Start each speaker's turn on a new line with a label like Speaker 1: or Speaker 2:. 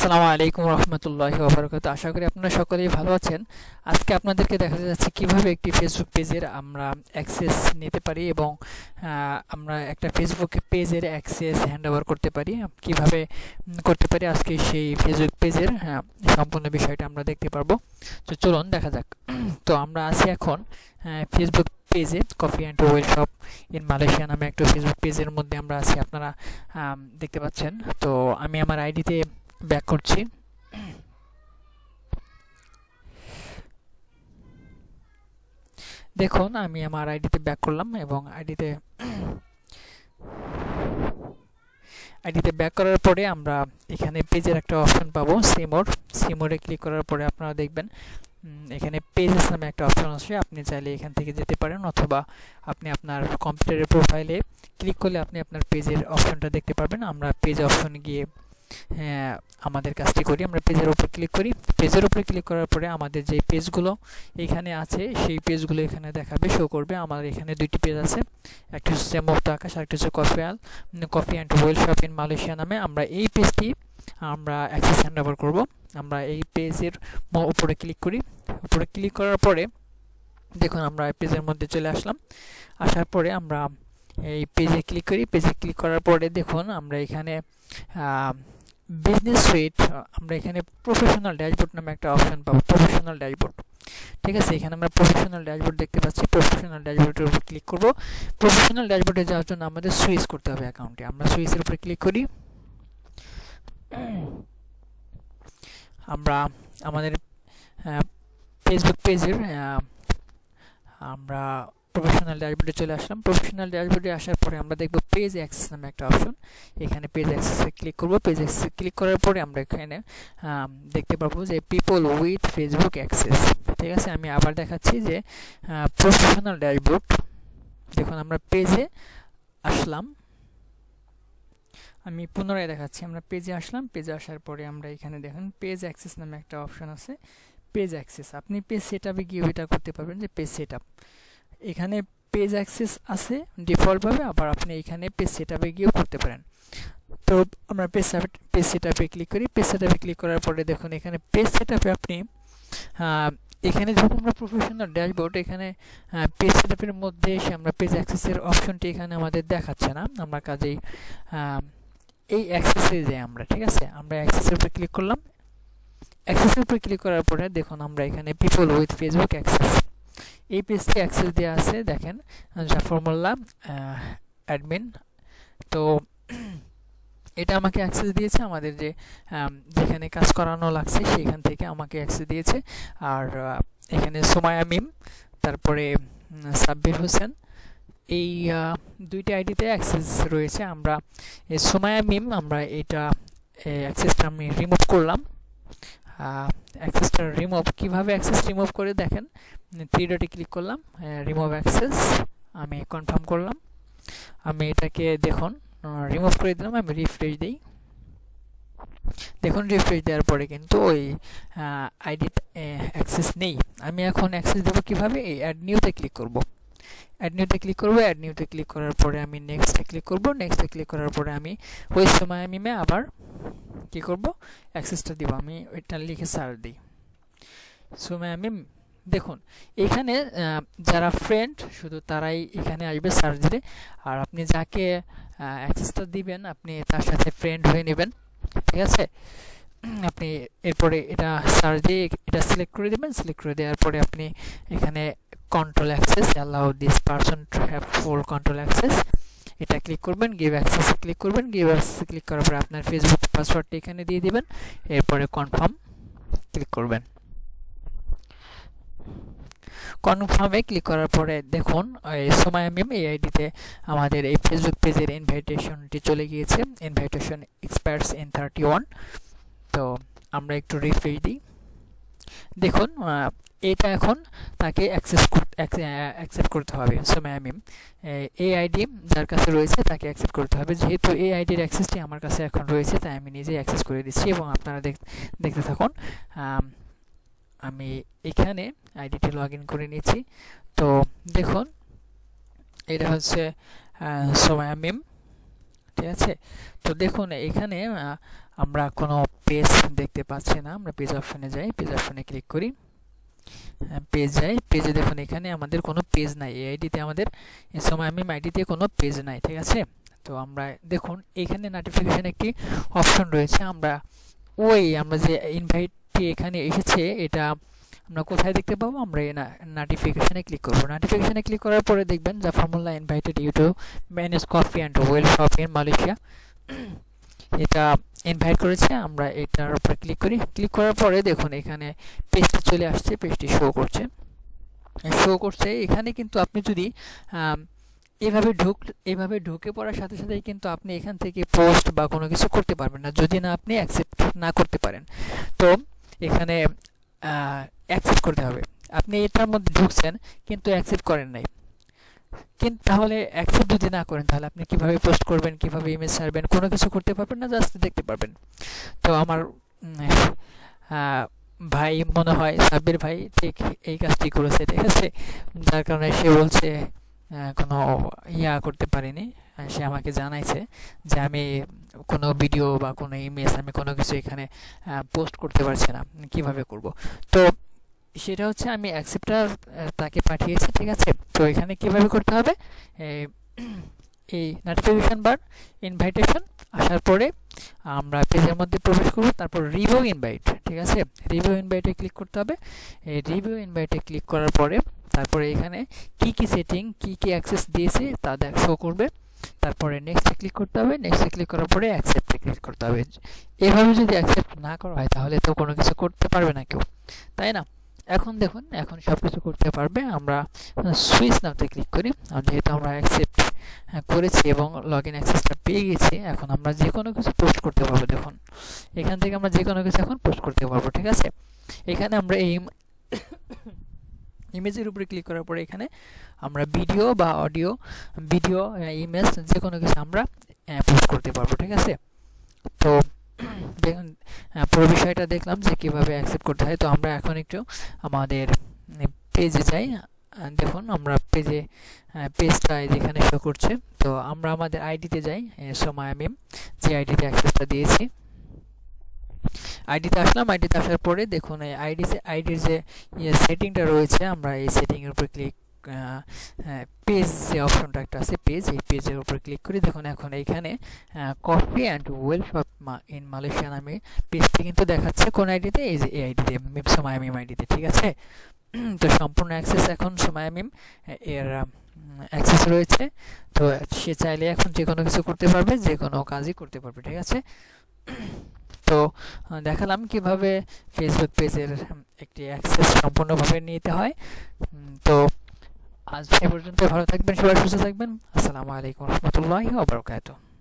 Speaker 1: আসসালামু আলাইকুম রহমতুল্লাহি ওয়া বারাকাতুহু। আশা করি আপনারা সকলেই ভালো আছেন। আজকে আপনাদেরকে দেখাতে যাচ্ছে কিভাবে একটি ফেসবুক পেজের আমরা অ্যাক্সেস নিতে পারি এবং আমরা একটা ফেসবুক পেজের অ্যাক্সেস হ্যান্ডওভার করতে পারি। কিভাবে করতে পারি আজকে সেই ফেসবুক পেজের সম্পূর্ণ বিষয়টা আমরা দেখতে পারবো। তো চলুন দেখা যাক। তো আমরা আছি এখন ফেসবুক পেজে, coffee and well shop in Malaysia নামে একটা ফেসবুক পেজের মধ্যে আমরা আছি, আপনারা দেখতে পাচ্ছেন। তো আমি আমার আইডিতে ব্যাক করছি। দেখুন আমি আমার আইডিতে ব্যাক করলাম এবং আইডিতে ব্যাক করার পরে আমরা এখানে পেজের একটা অপশন পাবো, সিমোরে ক্লিক করার পরে আপনারা দেখবেন এখানে পেজেস নামে একটা অপশন আছে। আপনি চাইলে এখান থেকে যেতে পারেন, অথবা আপনি আপনার কম্পিউটারের প্রোফাইলে ক্লিক করলে আপনি আপনার পেজের অপশনটা দেখতে পারবেন। আমরা পেজ অপশনে গিয়ে আমাদের কাজটি করি। আমরা পেজের উপর ক্লিক করি। পেজের উপরে ক্লিক করার পরে আমাদের যে পেজগুলো এখানে আছে সেই পেজগুলো এখানে দেখাবে, শো করবে। আমাদের এখানে দুইটি পেজ আছে, একটা হচ্ছে মুক্ত আকাশ, আরেকটা হচ্ছে coffee and well shop in Malaysia নামে। আমরা এই পেজটি আমরা অ্যাক্সেস হ্যান্ডওভার করব। আমরা এই পেজের উপরে ক্লিক করি। উপরে ক্লিক করার পরে দেখুন আমরা পেজের মধ্যে চলে আসলাম। আসার পরে আমরা এই পেজে ক্লিক করি। পেজে ক্লিক করার পরে দেখুন আমরা এখানে বিজনেস সুইট, আমরা এখানে প্রফেশনাল ড্যাশবোর্ড নামে একটা অপশন পাবো, প্রফেশনাল ড্যাশবোর্ড। ঠিক আছে, এখানে আমরা প্রফেশনাল ড্যাশবোর্ড দেখতে পাচ্ছি। প্রফেশনাল ড্যাশবোর্ডের উপর ক্লিক করব। প্রফেশনাল ড্যাশবোর্ডে যাওয়ার জন্য আমাদের সুইচ করতে হবে অ্যাকাউন্টে। আমরা সুইচের উপরে ক্লিক করি। আমরা আমাদের ফেসবুক পেজের আমরা প্রফেশনাল ড্যাশবোর্ডে চলে আসলাম। প্রফেশনাল ড্যাশবোর্ডে আসার পরে আমরা দেখব পেজ অ্যাক্সেস নামে একটা অপশন। এখানে পেজ অ্যাক্সেসে ক্লিক করব। পেজ অ্যাক্সেসে ক্লিক করার পরে আমরা এখানে দেখতে পাবো যে পিপল উইথ ফেসবুক অ্যাক্সেস। ঠিক আছে, আমি আবার দেখাচ্ছি যে প্রফেশনাল ড্যাশবোর্ড। দেখুন আমরা পেজে আসলাম। আমি পুনরায় দেখাচ্ছি। আমরা পেজে আসলাম। পেজে আসার পরে আমরা এখানে দেখুন পেজ অ্যাক্সেস নামে একটা অপশন আছে, পেজ অ্যাক্সেস। আপনি পেজ সেটআপে গিয়ে এটা করতে পারবেন যে পেজ সেটআপ। এখানে পেজ অ্যাক্সেস আছে ডিফল্টভাবে, আবার আপনি এখানে পেজ সেটআপে গিয়েও করতে পারেন। তো আমরা পেজ সেটআপে ক্লিক করি। পেজ সেটআপে ক্লিক করার পরে দেখুন এখানে পেজ সেটআপে আপনি এখানে যখন আমরা প্রফেশনাল ড্যাশবোর্ড, এখানে পেজ সেটআপের মধ্যে এসে আমরা পেজ অ্যাক্সেসের অপশনটি এখানে আমাদের দেখাচ্ছে না। আমরা কাজেই এই অ্যাক্সেসে যাই আমরা। ঠিক আছে, আমরা অ্যাক্সেসের উপরে ক্লিক করলাম। অ্যাক্সেসের উপরে ক্লিক করার পরে দেখুন আমরা এখানে পিপল উইথ ফেসবুক অ্যাক্সেস, এই পেজটি অ্যাক্সেস দেওয়া আছে। দেখেন জাফর মোল্লা অ্যাডমিন। তো এটা আমাকে অ্যাক্সেস দিয়েছে, আমাদের যেখানে কাজ করানো লাগছে সেইখান থেকে আমাকে অ্যাক্সেস দিয়েছে। আর এখানে সুমায়া মিম, তারপরে সাব্বির হোসেন, এই দুইটি আইডিতে অ্যাক্সেস রয়েছে। আমরা এই সুমায়া মিম, আমরা এটা অ্যাক্সেসটা আমি রিমুভ করলাম। অ্যাক্সেসটা রিমুভ, কীভাবে অ্যাক্সেস রিমুভ করে দেখেন, থ্রি ডটে ক্লিক করলাম, রিমুভ অ্যাক্সেস, আমি কনফার্ম করলাম। আমি এটাকে দেখুন রিমুভ করে দিলাম। আমি রিফ্রেশ দিই। দেখুন রিফ্রেশ দেওয়ার পরে কিন্তু ওই আইডি অ্যাক্সেস নেই। আমি এখন অ্যাক্সেস দেবো কীভাবে, এই অ্যাড নিউতে ক্লিক করব। অ্যাড নিউতে ক্লিক করব। অ্যাড নিউতে ক্লিক করার পরে আমি নেক্সটে ক্লিক করব। নেক্সটে ক্লিক করার পরে আমি ওই সময় মিমে আবার কী করব, অ্যাক্সেসটা দিব। আমি ওইটা লিখে সার্চ দিই, সুমায়া মিম। দেখুন এখানে যারা ফ্রেন্ড শুধু তারাই এখানে আসবে সার্চ দিলে, আর আপনি যাকে অ্যাক্সেসটা দিবেন আপনি তার সাথে ফ্রেন্ড হয়ে নেবেন। ঠিক আছে, আপনি এরপরে এটা সার্চ দিয়ে এটা সিলেক্ট করে দেবেন। সিলেক্ট করে দেওয়ার পরে আপনি এখানে control access, allow this person to have full control access, এটা ক্লিক করবেন। গিভ অ্যাক্সেসে ক্লিক করবেন। গিভ অ্যাক্সেসে ক্লিক করার পরে আপনার ফেসবুক পাসওয়ার্ডটা এখানে দিয়ে দিবেন। এরপরে কনফার্ম ক্লিক করবেন। কনফার্মে ক্লিক করার পরে দেখুন এই সুমায়া মিম এই আইডিতে আমাদের এই ফেসবুক পেজের ইনভাইটেশনটি চলে গিয়েছে। Invitation expires in 31। তো আমরা একটু রিফ্রেশ দিই। দেখুন এটা এখন তাকে অ্যাকসেপ্ট করতে হবে। সুমায়া মিম এই আইডি যার কাছে রয়েছে তাকে অ্যাকসেপ্ট করতে হবে। যেহেতু এই আইডির অ্যাক্সেসটি আমার কাছে এখন রয়েছে, তাই আমি নিজেই অ্যাক্সেস করে দিচ্ছি এবং আপনারা দেখতে থাকুন। আমি এখানে আইডিটি লগ ইন করে নিয়েছি। তো দেখুন এটা হচ্ছে সুমায়া মিম। ঠিক আছে। তো দেখুন এখানে আমরা কোনো পেজ দেখতে পাচ্ছি না। আমরা পেজ অপশনে যাই, পেজ অপশনে ক্লিক করি, পেজ যাই, পেজে দেখুন এখানে আমাদের কোনো পেজ নাই। এই আইডিতে আমাদের SOMIAMIM আইডিতে কোনো পেজ নাই, ঠিক আছে। তো আমরা দেখুন এখানে নোটিফিকেশন একটি অপশন রয়েছে। আমরা যে ইনভাইটটি এখানে এসেছে এটা আমরা কোথায় দেখতে পাবো? আমরা এই নোটিফিকেশনে ক্লিক করব। নোটিফিকেশনে ক্লিক করার পরে দেখবেন যে formula invited you to manage coffee and well shop in Malaysia, এটা ইনভাইট করেছে। আমরা এটার উপর ক্লিক করি। ক্লিক করার পরে দেখুন এখানে পেজটি চলে আসছে, পেজটি শো করছে। এখানে কিন্তু আপনি যদি এভাবে ঢুকে পড়ার সাথে সাথেই কিন্তু আপনি এখান থেকে পোস্ট বা কোনো কিছু করতে পারবেন না, যদি না আপনি অ্যাকসেপ্ট না করতে পারেন। তো এখানে অ্যাকসেপ্ট করতে হবে। আপনি এটার মধ্যে ঢুকছেন কিন্তু অ্যাকসেপ্ট করেন নাই, কিন্তু তাহলে অ্যাকসেপ্ট যদি না করেন তাহলে আপনি কিভাবে পোস্ট করবেন, কিভাবে ইমেজ ছাড়বেন, কোনো কিছু করতে পারবেন না, জাস্ট দেখতে পারবেন। তো আমার ভাই মনে হয় সাব্বির ভাই ঠিক এই কাজটি করেছে, ঠিক আছে। যার কারণে সে বলছে কোনো করতে পারিনি। সে আমাকে জানাইছে যে আমি কোনো ভিডিও বা কোনো ইমেজ আমি কোনো কিছু এখানে পোস্ট করতে পারছি না, কিভাবে করব। তো সেটা হচ্ছে আমি অ্যাকসেপ্টার তাকে পাঠিয়েছি, ঠিক আছে। তো এখানে কিভাবে করতে হবে, এই নোটিফিকেশন বার ইনভাইটেশন আসার পরে আমরা পেজের মধ্যে প্রবেশ করব, তারপর রিভিউ ইনভাইট, ঠিক আছে। রিভিউ ইনভাইটে ক্লিক করতে হবে। এই রিভিউ ইনভাইটে ক্লিক করার পরে তারপরে এখানে কি সেটিং কি অ্যাক্সেস দিয়েছে তা শো করবে। তারপরে নেক্সটে ক্লিক করতে হবে। নেক্সটে ক্লিক করার পরে অ্যাকসেপ্টে ক্লিক করতে হবে। এভাবে যদি অ্যাকসেপ্ট না করা হয় তাহলে তো কোনো কিছু করতে পারবে না কেউ, তাই না। এখন দেখুন এখন সব কিছু করতে পারবে। আমরা সুইচ নাওতে ক্লিক করি। যেহেতু আমরা অ্যাকসেপ্ট করেছি এবং লগ ইন অ্যাক্সেসটা পেয়ে গেছি, এখন আমরা যে কোনো কিছু পোস্ট করতে পারবো। দেখুন এখান থেকে আমরা যে কোনো কিছু এখন পোস্ট করতে পারবো, ঠিক আছে। এখানে আমরা এই ইমেজের উপরে ক্লিক করার পরে এখানে আমরা ভিডিও বা অডিও, ভিডিও ইমেজ যে কোনো কিছু আমরা পোস্ট করতে পারবো, ঠিক আছে। তো দেখুন পুরো বিষয়টা দেখলাম যে কিভাবে অ্যাকসেপ্ট করতে হয়। তো আমরা এখন একটু আমাদের পেজে যাই। দেখুন আমরা পেজটা যেখানে শো করছে, তো আমরা আমাদের আইডিতে যাই, SOMIAMIM যে আইডিতে অ্যাক্সেসটা দিয়েছি। আইডিতে আসলাম। আইডিতে আসার পরে দেখুন এই আইডির যে সেটিংটা রয়েছে, আমরা এই সেটিংয়ের উপর ক্লিক, পেজ যে অপশনটা একটা আছে পেজ, এই পেজের উপর ক্লিক করি। দেখুন এখন এইখানে coffee and well shop in Malaysia নামে পেজটি কিন্তু দেখাচ্ছে কোন আইডিতে, এই যে এই আইডিতে SOMIAMIM আইডিতে, ঠিক আছে। তো সম্পূর্ণ অ্যাক্সেস এখন SOMIAMIM এর অ্যাক্সেস রয়েছে। তো সে চাইলে এখন যে কোনো কিছু করতে পারবে, যে কোনো কাজই করতে পারবে, ঠিক আছে। তো দেখালাম কিভাবে ফেসবুক পেজের একটি অ্যাক্সেস সম্পূর্ণভাবে নিতে হয়। তো আজ এই পর্যন্ত। ভালো থাকবেন, সবাই সুস্থ থাকবেন। আসসালামু আলাইকুম ওয়া রাহমাতুল্লাহি ওয়া বারাকাতুহু।